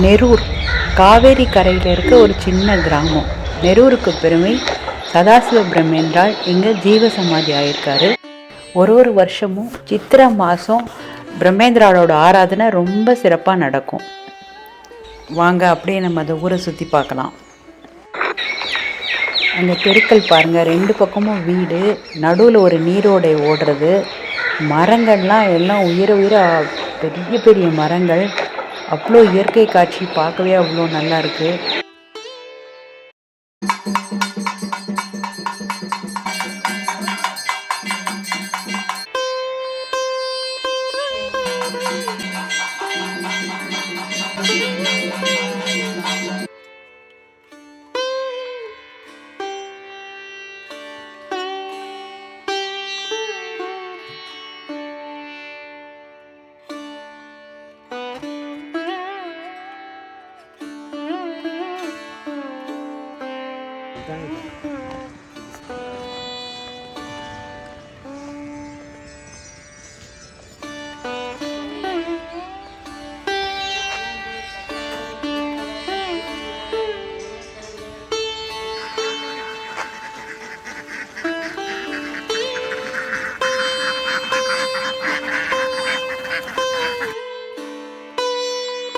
நெரூர் காவேரி கரையில் இருக்க ஒரு சின்ன கிராமம். நெரூருக்கு பெருமை. சதாசிவ பிரம்மேந்திரால் இங்கே ஜீவசமாதி ஆயிருக்காரு. ஒரு வருஷமும் சித்திரை மாதம் பிரம்மேந்திராவோட ஆராதனை ரொம்ப சிறப்பாக நடக்கும். வாங்க அப்படியே நம்ம அந்த ஊரை சுற்றி பார்க்கலாம். அங்கே தெருக்கள் பாருங்கள், 2 பக்கமும் வீடு, நடுவில் ஒரு நீரோடை ஓடுறது, மரங்கள்லாம் எல்லாம் உயர பெரிய பெரிய மரங்கள். அவ்வளோ இயற்கை காட்சி பார்க்கவே அவ்வளோ நல்லா இருக்குது.